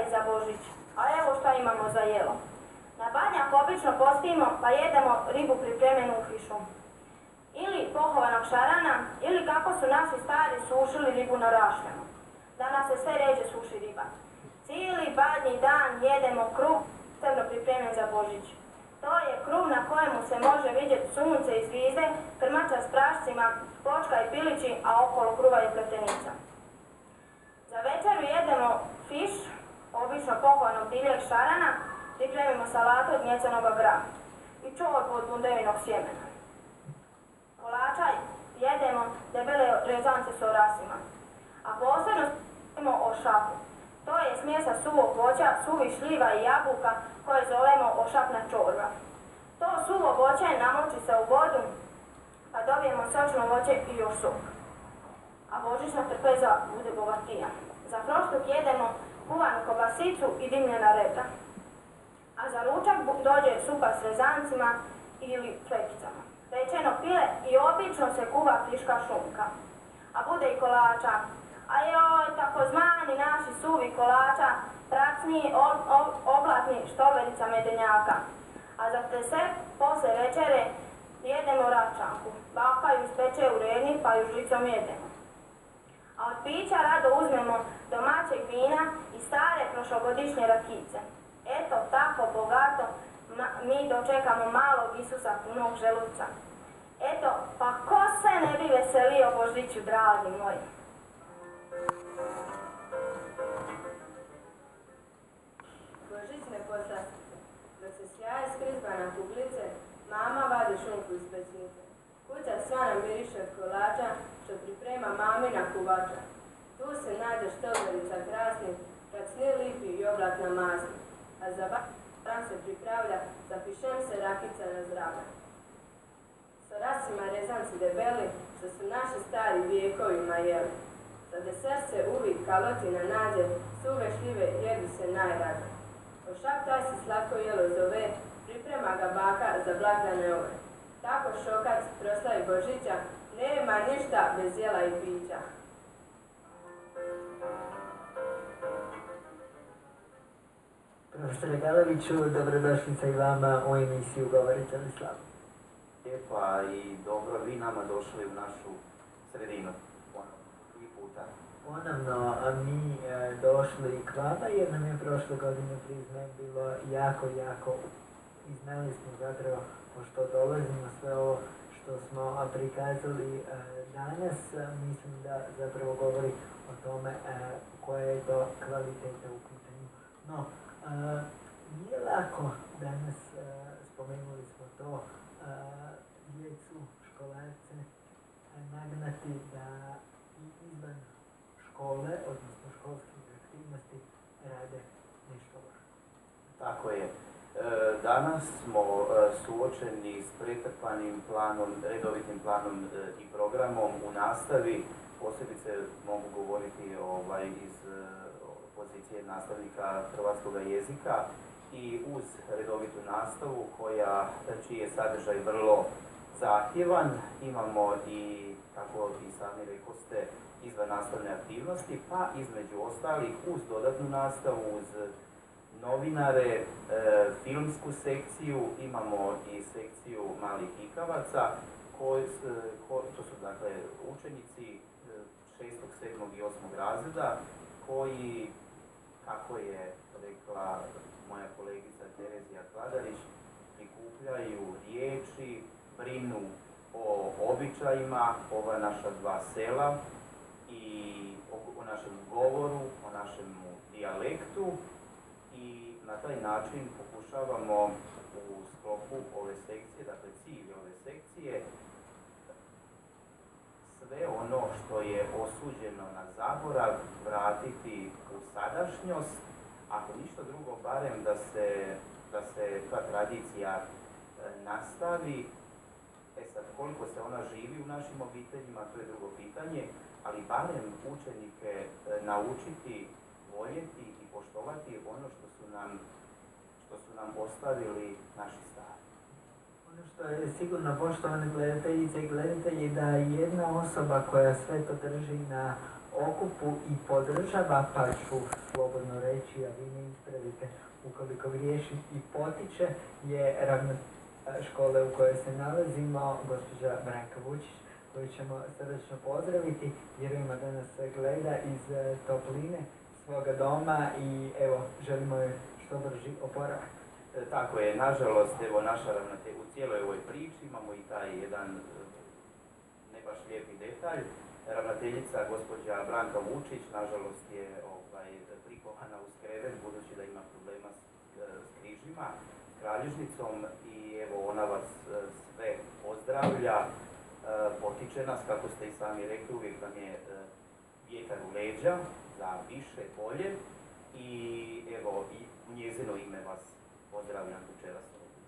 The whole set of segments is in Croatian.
i za Božić. A evo šta imamo za jelo. Na Badnjak obično postimo pa jedemo ribu pripremljenu u kišu. Ili pohovanog šarana, ili kako su naši stari sušili ribu na rašljanu. Danas se sve ređe suši riba. Cijeli badnji dan jedemo kruh crno pripremljen za Božić. To je kruh na kojemu se može vidjeti sunce i zvijezde, krmača s prašcima, počka i pilići, a okolo kruva je pletenica. Za večeru jedemo fiš, obično pohovanog divljeg šarana, pripremimo salatu od mjecenog graha i čorbu od bundevinog sjemena. Kolača jedemo debele rezance s orasima, a posebno jedemo ošapu. To je smjesa suvog voća, suvih šljiva i jabuka koje zovemo ošapna čorba. To suvo voće namoči se u vodu pa dobijemo sočno voće i još sok. A božićna trpeza bude bogatija. Za proštuk jedemo kuvanu kobasicu i dimljena rebra. A za ručak dođe supa s rezancima ili frekicama. Pečeno pile i obično se kuva friška šunka. A bude i kolača. A joj, takozvani naši suvi kolača, pracniji, oblatni štolverica medenjaka. A za deser, posle večere, jedemo račanku. Baka ju ispeče u redni pa ju žlicom jedemo. A od pića rado uzmemo domaćeg vina i stare prošlogodišnje rakice. Eto, tako bogato mi dočekamo malog Isusa punog želuca. Eto, pa ko se ne bi veselio Božiću, dragi moji? Božićne poslastice. Dok se sjaje skrizba na kuglice, mama vadi šunku iz pećnice. Kuća sva nam miriše od kolača, što priprema mamina kuvača. Tu se nađe štolverica krasni, kad sni lipi i oblatna masni. A za dan se pripravlja, za pišem se rakica na zdravlje. S orasima rezanci debeli, što su naši stari vijekovima jeli. Za deser se uvijek kalotina nađe, suve šljive jedu se najrađe. Ošap taj se slatko jelo zove, priprema ga baka za blagdane ove. Tako šokac proslavi Božića, nema ništa bez jela i pića. Profesore Galeviću, dobrodošlica i vama u emisiju Govorite li slavno. Lijepa i dobro vi nama došli u našu sredinu. I puta. Ponovno mi došli k vama jer nam je prošle godine priznajem bilo jako iznali smo zapravo pošto dolazimo sve ovo što smo prikazali danas. Mislim da zapravo govori o tome koja je to kvaliteta u pitanju. No, nije lako danas, spomenuli smo to, djecu, školarce nagnati da i izvan škole, odnosno školskih aktivnosti, rade nešto važno. Tako je. Danas smo suočeni s pretrpanim planom, redovitim planom i programom u nastavi. Posebice mogu govoriti iz pozicije nastavnika hrvatskog jezika i uz redovitu nastavu čiji je sadržaj vrlo zahtjevan. Imamo i, kako i sami rekoste, izvan nastavne aktivnosti, pa između ostalih uz dodatnu nastavu, uz novinare, filmsku sekciju, imamo i sekciju malih ikavaca, to su dakle učenici 6., 7. i 8. razreda koji, kako je rekla moja kolegica Terezija Kladarić, prikupljaju riječi, brinu o običajima ova naša dva sela i o našem govoru, o našem dijalektu i na taj način pokušavamo u sklopu ove sekcije, dakle cilj ove sekcije, sve ono što je osuđeno na zaborav vratiti u sadašnjost, ako ništa drugo, barem da se ta tradicija nastavi. Sad, koliko se ona živi u našim obiteljima, to je drugo pitanje, ali barem učenike naučiti voljeti i poštovati ono što su nam ostavili naši stari. Ono što je sigurno, poštovane gledateljice i gledatelji, da jedna osoba koja sve to drži na okupu i podržava, pa ću slobodno reći, a vi me ispravite ukoliko griješim, i potiče je škole u kojoj se nalazimo, gospođa Branka Vučić, koju ćemo srdečno pozdraviti. Vjerujemo da nas gleda iz topline svoga doma i evo, želimo joj što brži oporavak. Tako je, nažalost, evo naša ravnateljica u cijeloj ovoj priči imamo i taj jedan ne baš lijepi detalj. Ravnateljica gospođa Branka Vučić, nažalost, je prikovana uz krevet budući da ima problema s križima, s kralježnicom i evo ona vas sve pozdravlja, potiče nas, kako ste i sami rekli, uvijek nam je vjetar u leđa za više, bolje i evo i u njezino ime vas pozdravljam večeras ovdje.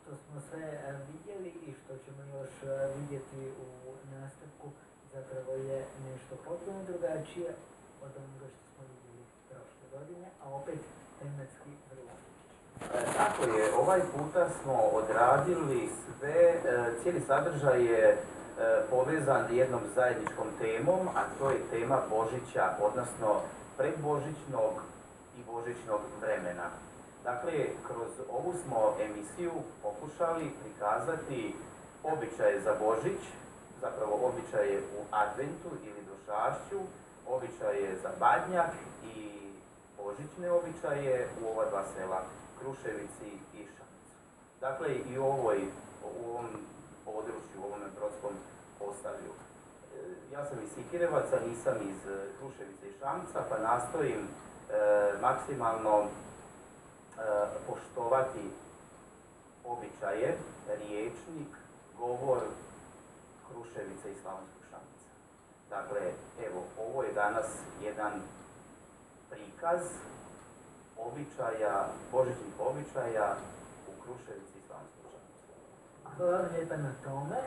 To smo sve vidjeli i što ćemo još vidjeti u nastavku zapravo je nešto potpuno drugačije od onoga što smo vidjeli prošle godine, a opet tematski vrlo slično. Tako je, ovaj puta smo odradili sve, cijeli sadržaj je povezan jednom zajedničkom temom, a to je tema Božića, odnosno predbožićnog i božićnog vremena. Dakle, kroz ovu smo emisiju pokušali prikazati običaje za Božić, zapravo običaje u Adventu ili Došašću, običaje za Badnjak i božićne običaje u ova dva sela, Kruševici i Šamcu. Dakle, i u ovom području, u ovome brodskom postavlju. Ja sam iz Sikirevaca, nisam iz Kruševice i Šamca, pa nastojim maksimalno poštovati običaje, riječnik, govor Kruševice i Slavonskog Šamca. Dakle, evo, ovo je danas jedan prikaz običaja, božićnih običaja u Kruševici i Slavonskom Šamcu. Hvala vam lijepa na tome,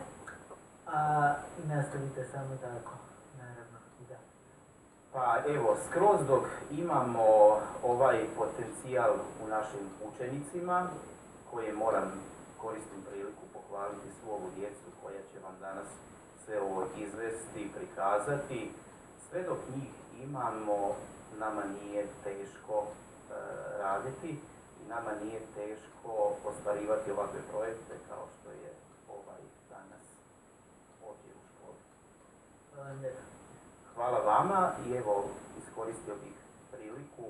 a nastavite samo tako, naravno, i da. Pa evo, skroz dok imamo ovaj potencijal u našim učenicima, koje koristim priliku pohvaliti svu ovu djecu koja će vam danas sve ovo izvesti, prikazati, sve dok njih imamo, nama nije teško raditi i nama nije teško ostvarivati ovakve projekte kao što je ovaj danas ovdje u školi. Hvala vam lijepa. Hvala vama i evo iskoristio bih priliku,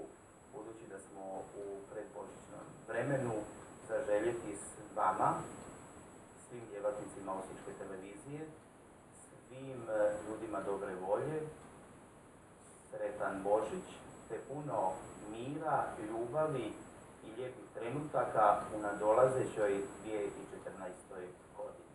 budući da smo u predbožićnom vremenu, zaželjeti s vama, svim djelatnicima Osječke televizije, svim ljudima dobre volje, sretan Božić, te puno mira, ljubavi i lijepih trenutaka u nadolazećoj 2014. godini.